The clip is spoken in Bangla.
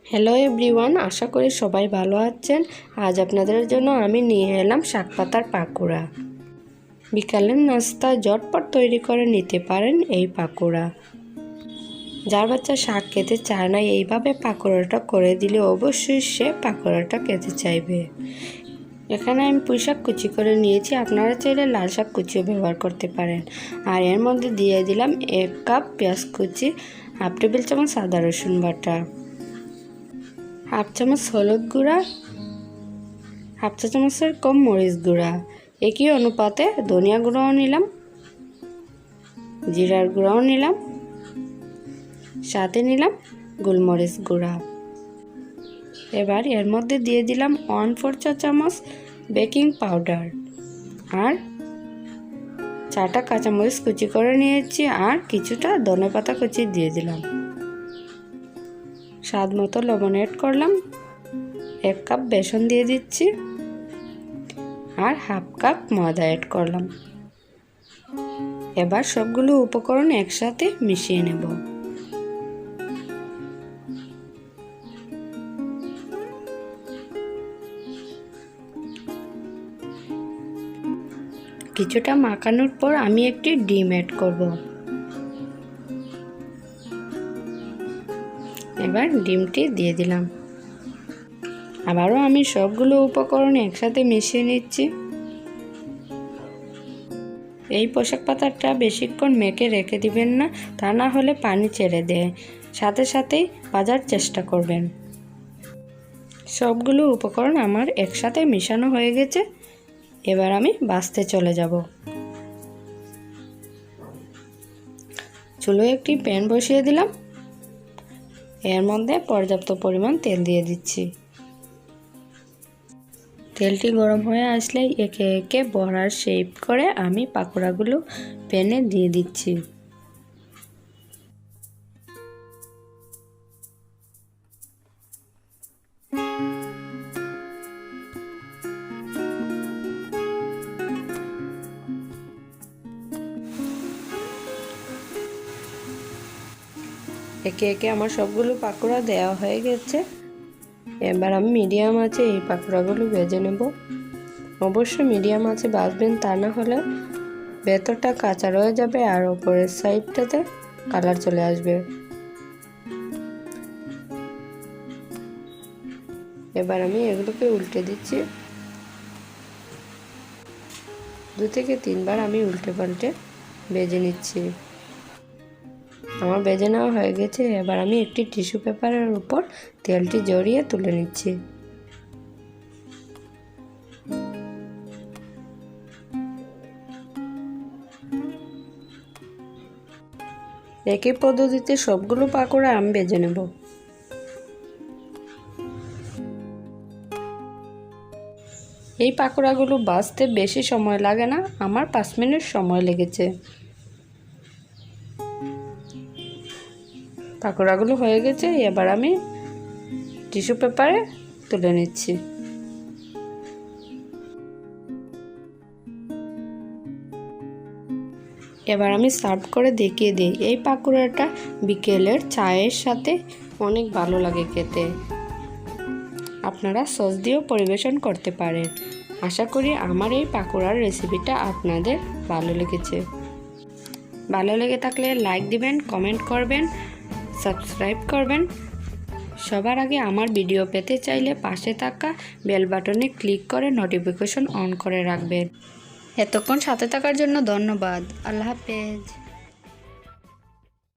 হ্যালো এভরিওয়ান, আশা করি সবাই ভালো আছেন। আজ আপনাদের জন্য আমি নিয়ে এলাম শাক পাতার পাকোড়া। বিকালের নাস্তা ঝটপট তৈরি করে নিতে পারেন এই পাকোড়া। যার বাচ্চা শাক খেতে চায় না, এইভাবে পাকোড়াটা করে দিলে অবশ্যই সে পাকোড়াটা খেতে চাইবে। এখানে আমি পুঁই শাক কুচি করে নিয়েছি, আপনারা চাইলে লাল শাক কুচিও ব্যবহার করতে পারেন। আর এর মধ্যে দিয়ে দিলাম 1 কাপ পেঁয়াজ কুচি, হাফ টেবিল চামচ আদা রসুন বাটা, হাফ চামচ হলুদ গুঁড়া, হাফ চা চামচের কম মরিচ গুঁড়া। একই অনুপাতে ধনিয়া গুঁড়াও নিলাম, জিরার গুঁড়াও নিলাম, সাথে নিলাম গোলমরিচ গুঁড়া। এবার এর মধ্যে দিয়ে দিলাম 1/4 চা চামচ বেকিং পাউডার আর 4টা কাঁচামরিচ কুচি করে নিয়েছি আর কিছুটা ধনেপাতা কুচি দিয়ে দিলাম। স্বাদ মতো লবণ অ্যাড করলাম, 1 কাপ বেসন দিয়ে দিচ্ছি আর হাফ কাপ ময়দা অ্যাড করলাম। এবার সবগুলো উপকরণ একসাথে মিশিয়ে নেব। কিছুটা মাখানোর পর আমি একটি ডিম অ্যাড করব। এবার ডিমটি দিয়ে দিলাম। আবারও আমি সবগুলো উপকরণ একসাথে মিশিয়ে নিচ্ছি। এই পোশাক পাতাটা বেশিক্ষণ মেখে রেখে দিবেন না, তা না হলে পানি ছেড়ে দেয়। সাথে সাথেই ভাজার চেষ্টা করবেন। সবগুলো উপকরণ আমার একসাথে মিশানো হয়ে গেছে। এবার আমি ভাজতে চলে যাব। চুলোয় একটি প্যান বসিয়ে দিলাম, এর মধ্যে পর্যাপ্ত পরিমাণ তেল দিয়ে দিচ্ছি। তেলটি গরম হয়ে আসলে একে একে বড়ার শেপ করে আমি পাকোড়াগুলো প্যানে দিয়ে দিচ্ছি। একে একে আমার সবগুলো পাকোড়া দেওয়া হয়ে গেছে। এবার আমি মিডিয়াম আঁচে এই পাকোড়াগুলো ভেজে নেব। অবশ্যই মিডিয়াম আঁচে ভাজবেন, তা না হলে ভেতরটা কাঁচা রয়ে যাবে আর ওপরের সাইডটাতে কালার চলে আসবে। এবার আমি এগুলোকে উল্টে দিচ্ছি। 2 থেকে 3 বার আমি উল্টে পাল্টে ভেজে নিচ্ছি। আমার ভেজে নেওয়া হয়ে গেছে। এবার আমি একটি টিস্যু পেপারের উপর তেলটি জড়িয়ে তুলে নিচ্ছি। একই পদ্ধতিতে সবগুলো পাকোড়া আমি ভেজে নেব। এই পাকোড়াগুলো ভাজতে বেশি সময় লাগে না, আমার 5 মিনিট সময় লেগেছে। পাকোড়াগুলো হয়ে গেছে। এবার আমি টিস্যু পেপারে তুলে নিচ্ছি। এবার আমি সার্ভ করে দেখিয়ে দিই। এই পাকোড়াটা বিকেলের চায়ের সাথে অনেক ভালো লাগে খেতে। আপনারা সস দিয়েও পরিবেশন করতে পারেন। আশা করি আমার এই পাকোড়ার রেসিপিটা আপনাদের ভালো লেগেছে। ভালো লেগে থাকলে লাইক দিবেন, কমেন্ট করবেন, সাবস্ক্রাইব করবেন। সবার আগে আমার ভিডিও পেতে চাইলে পাশে থাকা বেল বাটনে ক্লিক করে নোটিফিকেশন অন করে রাখবেন। এতক্ষণ সাথে থাকার জন্য ধন্যবাদ। আল্লাহ হাফেজ।